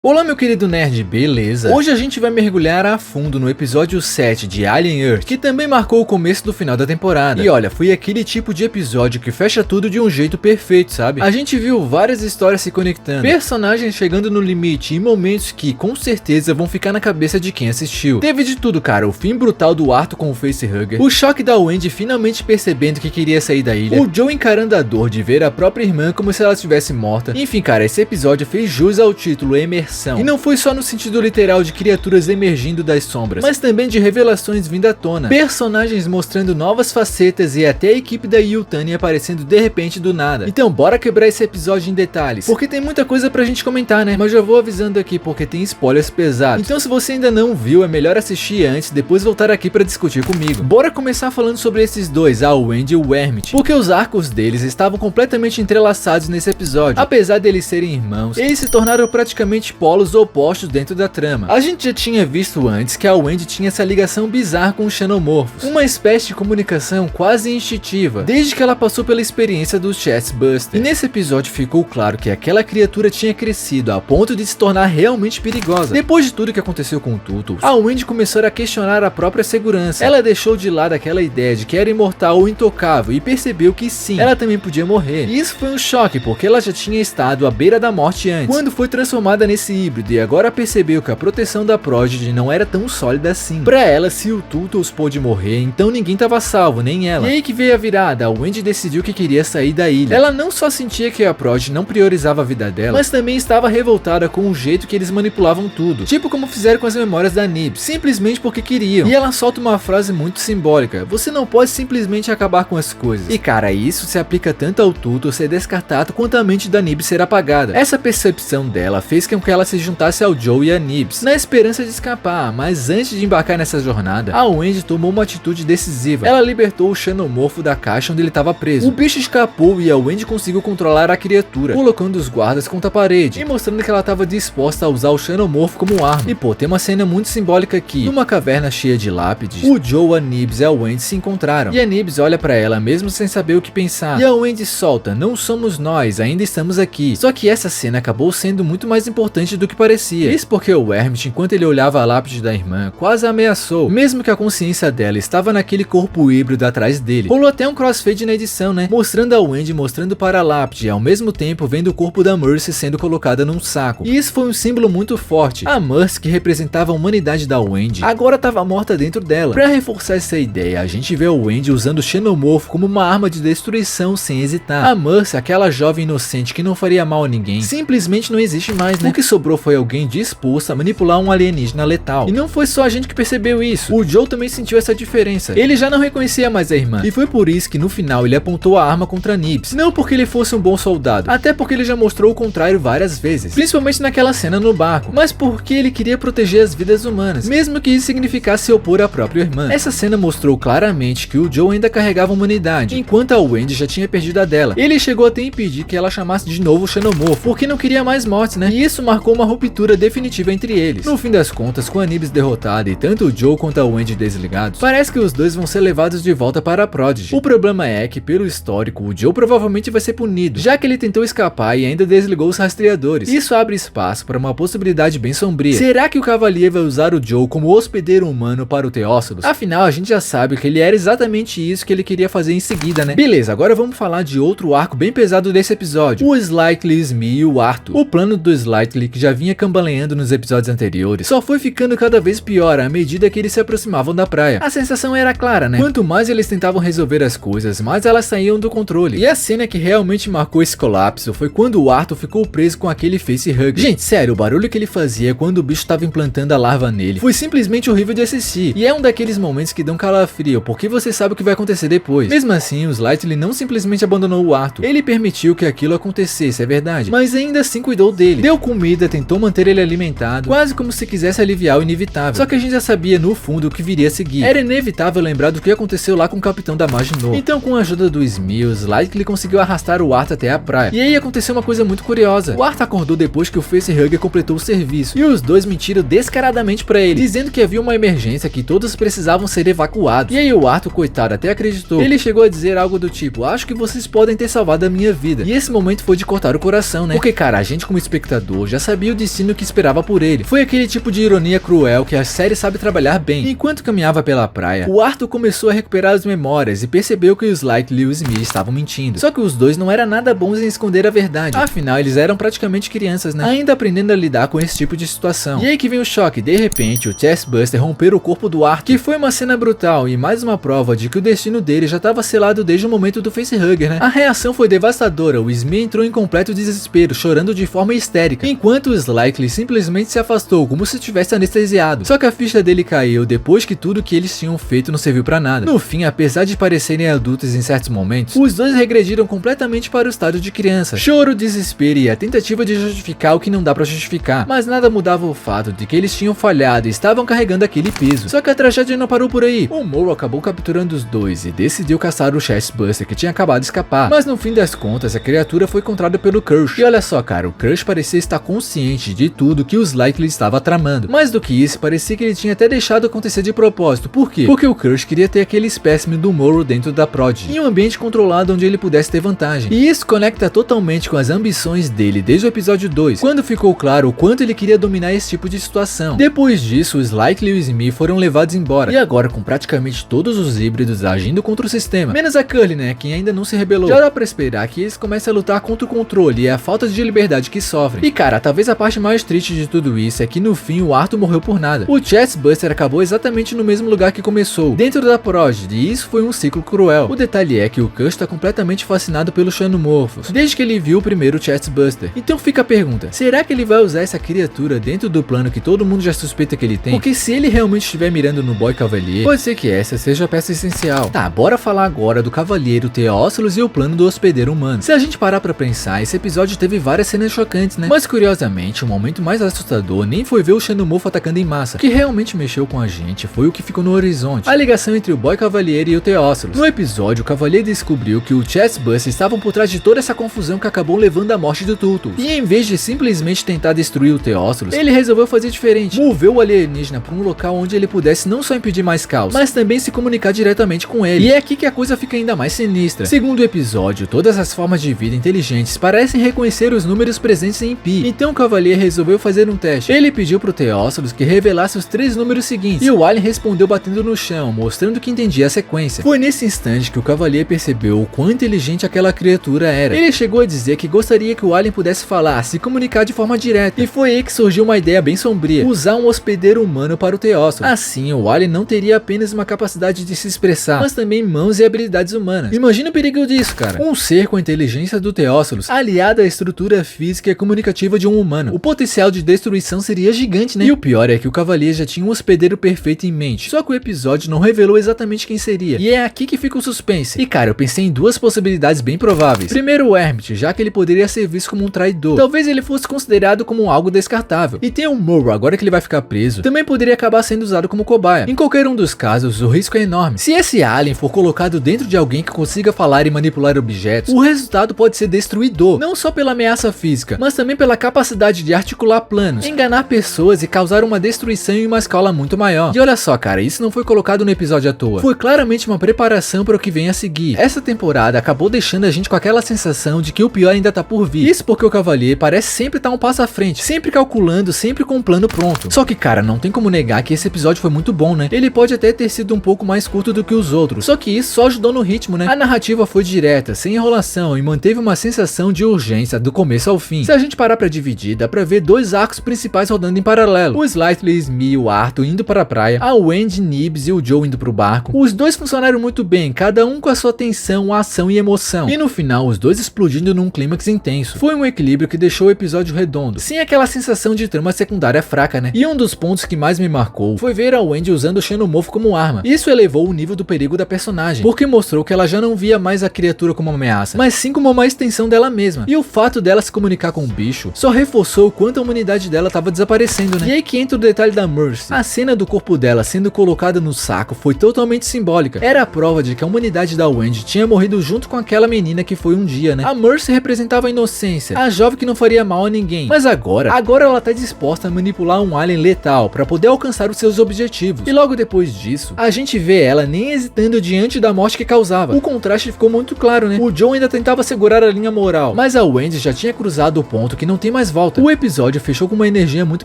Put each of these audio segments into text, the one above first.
Olá meu querido nerd, beleza? Hoje a gente vai mergulhar a fundo no episódio 7 de Alien Earth, que também marcou o começo do final da temporada. E olha, foi aquele tipo de episódio que fecha tudo de um jeito perfeito, sabe? A gente viu várias histórias se conectando, personagens chegando no limite e momentos que com certeza vão ficar na cabeça de quem assistiu. Teve de tudo, cara, o fim brutal do Arthur com o facehugger, o choque da Wendy finalmente percebendo que queria sair da ilha, o Joe encarando a dor de ver a própria irmã como se ela estivesse morta. Enfim, cara, esse episódio fez jus ao título Emersão. E não foi só no sentido literal de criaturas emergindo das sombras, mas também de revelações vindo à tona, personagens mostrando novas facetas e até a equipe da Yutani aparecendo de repente do nada. Então bora quebrar esse episódio em detalhes, porque tem muita coisa pra gente comentar, né? Mas já vou avisando aqui porque tem spoilers pesados. Então se você ainda não viu, é melhor assistir antes, depois voltar aqui pra discutir comigo. Bora começar falando sobre esses dois, a Wendy e o Hermit, porque os arcos deles estavam completamente entrelaçados nesse episódio. Apesar deles serem irmãos, eles se tornaram praticamente polos opostos dentro da trama. A gente já tinha visto antes que a Wendy tinha essa ligação bizarra com os xenomorfos, uma espécie de comunicação quase instintiva, desde que ela passou pela experiência do Chestbuster. E nesse episódio ficou claro que aquela criatura tinha crescido a ponto de se tornar realmente perigosa. Depois de tudo que aconteceu com o Tutul, a Wendy começou a questionar a própria segurança. Ela deixou de lado aquela ideia de que era imortal ou intocável e percebeu que sim, ela também podia morrer. E isso foi um choque, porque ela já tinha estado à beira da morte antes, quando foi transformada nesse híbrido, e agora percebeu que a proteção da Prodigy não era tão sólida assim. Pra ela, se o Tuttles pôde morrer, então ninguém tava salvo, nem ela. E aí que veio a virada, a Wendy decidiu que queria sair da ilha. Ela não só sentia que a Prodigy não priorizava a vida dela, mas também estava revoltada com o jeito que eles manipulavam tudo, tipo como fizeram com as memórias da Nibs, simplesmente porque queriam. E ela solta uma frase muito simbólica: você não pode simplesmente acabar com as coisas. E cara, isso se aplica tanto ao Tuttles ser descartado quanto a mente da Nibs ser apagada. Essa percepção dela fez com que ela se juntasse ao Joe e a Nibs, na esperança de escapar, mas antes de embarcar nessa jornada, a Wendy tomou uma atitude decisiva. Ela libertou o xenomorfo da caixa onde ele estava preso. O bicho escapou e a Wendy conseguiu controlar a criatura, colocando os guardas contra a parede e mostrando que ela estava disposta a usar o xenomorfo como arma. E pô, tem uma cena muito simbólica aqui. Numa caverna cheia de lápides, o Joe, a Nibs e a Wendy se encontraram, e a Nibs olha pra ela mesmo sem saber o que pensar, e a Wendy solta: não somos nós, ainda estamos aqui. Só que essa cena acabou sendo muito mais importante do que parecia. Isso porque o Hermit, enquanto ele olhava a lápide da irmã, quase a ameaçou, mesmo que a consciência dela estava naquele corpo híbrido atrás dele. Rolou até um crossfade na edição, né? Mostrando a Wendy mostrando para a lápide e ao mesmo tempo vendo o corpo da Mercy sendo colocada num saco. E isso foi um símbolo muito forte. A Mercy, que representava a humanidade da Wendy, agora estava morta dentro dela. Pra reforçar essa ideia, a gente vê a Wendy usando o xenomorfo como uma arma de destruição sem hesitar. A Mercy, aquela jovem inocente que não faria mal a ninguém, simplesmente não existe mais, né? O que sobrou foi alguém disposto a manipular um alienígena letal. E não foi só a gente que percebeu isso. O Joe também sentiu essa diferença. Ele já não reconhecia mais a irmã. E foi por isso que no final ele apontou a arma contra Nibs. Não porque ele fosse um bom soldado, até porque ele já mostrou o contrário várias vezes, principalmente naquela cena no barco, mas porque ele queria proteger as vidas humanas, mesmo que isso significasse se opor à própria irmã. Essa cena mostrou claramente que o Joe ainda carregava a humanidade, enquanto a Wendy já tinha perdido a dela. Ele chegou até a impedir que ela chamasse de novo o xenomorfo, porque não queria mais mortes, né? E isso marcou uma ruptura definitiva entre eles. No fim das contas, com a Nibs derrotada e tanto o Joe quanto a Wendy desligados, parece que os dois vão ser levados de volta para a Prodigy. O problema é que, pelo histórico, o Joe provavelmente vai ser punido, já que ele tentou escapar e ainda desligou os rastreadores. Isso abre espaço para uma possibilidade bem sombria. Será que o Cavalier vai usar o Joe como hospedeiro humano para o Teócilos? Afinal, a gente já sabe que ele era exatamente isso que ele queria fazer em seguida, né? Beleza, agora vamos falar de outro arco bem pesado desse episódio: o Slightly, Smee e o Arthur. O plano do Slightly, que já vinha cambaleando nos episódios anteriores, só foi ficando cada vez pior à medida que eles se aproximavam da praia. A sensação era clara, né? Quanto mais eles tentavam resolver as coisas, mais elas saíam do controle. E a cena que realmente marcou esse colapso foi quando o Arthur ficou preso com aquele facehugger. Gente, sério, o barulho que ele fazia quando o bicho estava implantando a larva nele foi simplesmente horrível de assistir. E é um daqueles momentos que dão calafrio, porque você sabe o que vai acontecer depois. Mesmo assim, o Slightly não simplesmente abandonou o Arthur. Ele permitiu que aquilo acontecesse, é verdade, mas ainda assim cuidou dele. Deu comida, tentou manter ele alimentado, quase como se quisesse aliviar o inevitável. Só que a gente já sabia no fundo o que viria a seguir. Era inevitável lembrar do que aconteceu lá com o capitão da Maginot. Então, com a ajuda do Smee, o Slightly conseguiu arrastar o Arthur até a praia. E aí aconteceu uma coisa muito curiosa. O Arthur acordou depois que o facehugger completou o serviço, e os dois mentiram descaradamente pra ele, dizendo que havia uma emergência, que todos precisavam ser evacuados. E aí o Arthur, coitado, até acreditou. Ele chegou a dizer algo do tipo: acho que vocês podem ter salvado a minha vida. E esse momento foi de cortar o coração, né? Porque, cara, a gente como espectador já sabia sabia o destino que esperava por ele. Foi aquele tipo de ironia cruel que a série sabe trabalhar bem. Enquanto caminhava pela praia, o Arthur começou a recuperar as memórias e percebeu que os Likely e o Smee estavam mentindo. Só que os dois não eram nada bons em esconder a verdade. Afinal, eles eram praticamente crianças, né? Ainda aprendendo a lidar com esse tipo de situação. E aí que vem o choque. De repente, o Chestbuster rompeu o corpo do Arthur, que foi uma cena brutal e mais uma prova de que o destino dele já estava selado desde o momento do facehugger, né? A reação foi devastadora. O Smee entrou em completo desespero, chorando de forma histérica, enquanto o Likely simplesmente se afastou, como se tivesse anestesiado. Só que a ficha dele caiu depois que tudo que eles tinham feito não serviu pra nada. No fim, apesar de parecerem adultos em certos momentos, os dois regrediram completamente para o estado de criança. Choro, desespero e a tentativa de justificar o que não dá pra justificar, mas nada mudava o fato de que eles tinham falhado e estavam carregando aquele peso. Só que a tragédia não parou por aí. O Morrow acabou capturando os dois e decidiu caçar o Chestbuster, que tinha acabado de escapar, mas no fim das contas a criatura foi encontrada pelo Crush. E olha só, cara, o Crush parecia estar consciente de tudo que os Likely estava tramando. Mais do que isso, parecia que ele tinha até deixado acontecer de propósito. Por quê? Porque o Crush queria ter aquele espécime do Morrow dentro da Prodigy, em um ambiente controlado onde ele pudesse ter vantagem. E isso conecta totalmente com as ambições dele desde o episódio 2, quando ficou claro o quanto ele queria dominar esse tipo de situação. Depois disso, os Likely e o Smee foram levados embora, e agora com praticamente todos os híbridos agindo contra o sistema, menos a Curly, né, quem ainda não se rebelou. Já dá pra esperar que eles comecem a lutar contra o controle e a falta de liberdade que sofrem. E cara, talvez a parte mais triste de tudo isso é que no fim o Arthur morreu por nada. O Chestbuster acabou exatamente no mesmo lugar que começou, dentro da Prodigy, e isso foi um ciclo cruel. O detalhe é que o Cush está completamente fascinado pelos Xenomorphos, desde que ele viu o primeiro Chestbuster. Então fica a pergunta, será que ele vai usar essa criatura dentro do plano que todo mundo já suspeita que ele tem? Porque se ele realmente estiver mirando no Boy Cavalier, pode ser que essa seja a peça essencial. Tá, bora falar agora do Cavalheiro Teócilos e o plano do hospedeiro humano. Se a gente parar pra pensar, esse episódio teve várias cenas chocantes, né? Mas curiosamente, o momento mais assustador nem foi ver o Xenomorfo atacando em massa. O que realmente mexeu com a gente foi o que ficou no horizonte, a ligação entre o Boy Cavalier e o Teócilos. No episódio, o Cavalier descobriu que o Chestbuster estavam por trás de toda essa confusão que acabou levando à morte do Turtles. E em vez de simplesmente tentar destruir o Teócilos, ele resolveu fazer diferente. Moveu o alienígena para um local onde ele pudesse não só impedir mais caos, mas também se comunicar diretamente com ele. E é aqui que a coisa fica ainda mais sinistra. Segundo o episódio, todas as formas de vida inteligentes parecem reconhecer os números presentes em Pi. Então o Cavalier resolveu fazer um teste. Ele pediu pro Teócilos que revelasse os 3 números seguintes, e o alien respondeu batendo no chão, mostrando que entendia a sequência. Foi nesse instante que o Cavalier percebeu o quão inteligente aquela criatura era. Ele chegou a dizer que gostaria que o alien pudesse falar, se comunicar de forma direta. E foi aí que surgiu uma ideia bem sombria: usar um hospedeiro humano para o Teócilos. Assim, o alien não teria apenas uma capacidade de se expressar, mas também mãos e habilidades humanas. Imagina o perigo disso, cara. Um ser com a inteligência do Teócilos, aliado à estrutura física e comunicativa de um humano. O potencial de destruição seria gigante, né? E o pior é que o Cavalier já tinha um hospedeiro perfeito em mente. Só que o episódio não revelou exatamente quem seria. E é aqui que fica o suspense. E cara, eu pensei em 2 possibilidades bem prováveis. Primeiro, o Hermit, já que ele poderia ser visto como um traidor. Talvez ele fosse considerado como algo descartável. E tem o Morrow, agora que ele vai ficar preso, também poderia acabar sendo usado como cobaia. Em qualquer um dos casos, o risco é enorme. Se esse alien for colocado dentro de alguém que consiga falar e manipular objetos, o resultado pode ser destruidor, não só pela ameaça física, mas também pela capacidade de articular planos, enganar pessoas e causar uma destruição em uma escala muito maior. E olha só, cara, isso não foi colocado no episódio à toa. Foi claramente uma preparação para o que vem a seguir. Essa temporada acabou deixando a gente com aquela sensação de que o pior ainda tá por vir. Isso porque o Cavalier parece sempre estar um passo à frente, sempre calculando, sempre com um plano pronto. Só que, cara, não tem como negar que esse episódio foi muito bom, né? Ele pode até ter sido um pouco mais curto do que os outros, só que isso só ajudou no ritmo, né? A narrativa foi direta, sem enrolação, e manteve uma sensação de urgência do começo ao fim. Se a gente parar pra dividir, dá pra ver 2 arcos principais rodando em paralelo: o Slightly, Smee e o Arthur indo para a praia, a Wendy, Nibs e o Joe indo pro barco. Os dois funcionaram muito bem, cada um com a sua tensão, ação e emoção, e no final os dois explodindo num clímax intenso. Foi um equilíbrio que deixou o episódio redondo, sem aquela sensação de trama secundária fraca, né? E um dos pontos que mais me marcou foi ver a Wendy usando o Xenomorfo como arma. Isso elevou o nível do perigo da personagem, porque mostrou que ela já não via mais a criatura como uma ameaça, mas sim como uma extensão dela mesma. E o fato dela se comunicar com o bicho só reforçou o quanto a humanidade dela estava desaparecendo, né? E aí que entra o detalhe da Mercy. A cena do corpo dela sendo colocada no saco foi totalmente simbólica. Era a prova de que a humanidade da Wendy tinha morrido junto com aquela menina que foi um dia, né? A Mercy representava a inocência, a jovem que não faria mal a ninguém. Mas agora ela tá disposta a manipular um alien letal para poder alcançar os seus objetivos. E logo depois disso, a gente vê ela nem hesitando diante da morte que causava. O contraste ficou muito claro, né? O Joe ainda tentava segurar a linha moral, mas a Wendy já tinha cruzado o ponto que não tem mais volta. volta. O episódio fechou com uma energia muito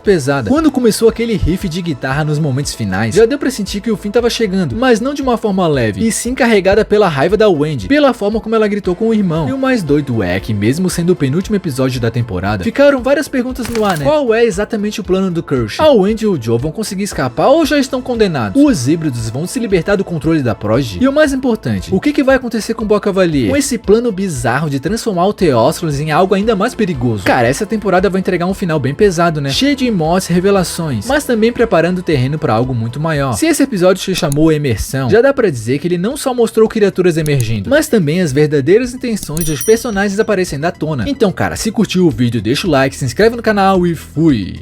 pesada. Quando começou aquele riff de guitarra nos momentos finais, já deu pra sentir que o fim tava chegando, mas não de uma forma leve, e sim carregada pela raiva da Wendy, pela forma como ela gritou com o irmão. E o mais doido é que, mesmo sendo o penúltimo episódio da temporada, ficaram várias perguntas no ar, né? Qual é exatamente o plano do Kirsch? A Wendy e o Joe vão conseguir escapar ou já estão condenados? Os híbridos vão se libertar do controle da Prodigy? E o mais importante, o que vai acontecer com o Bois Cavalier? Com esse plano bizarro de transformar o Theophilus em algo ainda mais perigoso. Cara, essa temporada vai entregar um final bem pesado, né? Cheio de mortes e revelações, mas também preparando o terreno para algo muito maior. Se esse episódio se chamou Emersão, já dá pra dizer que ele não só mostrou criaturas emergindo, mas também as verdadeiras intenções dos personagens aparecendo à tona. Então, cara, se curtiu o vídeo, deixa o like, se inscreve no canal e fui!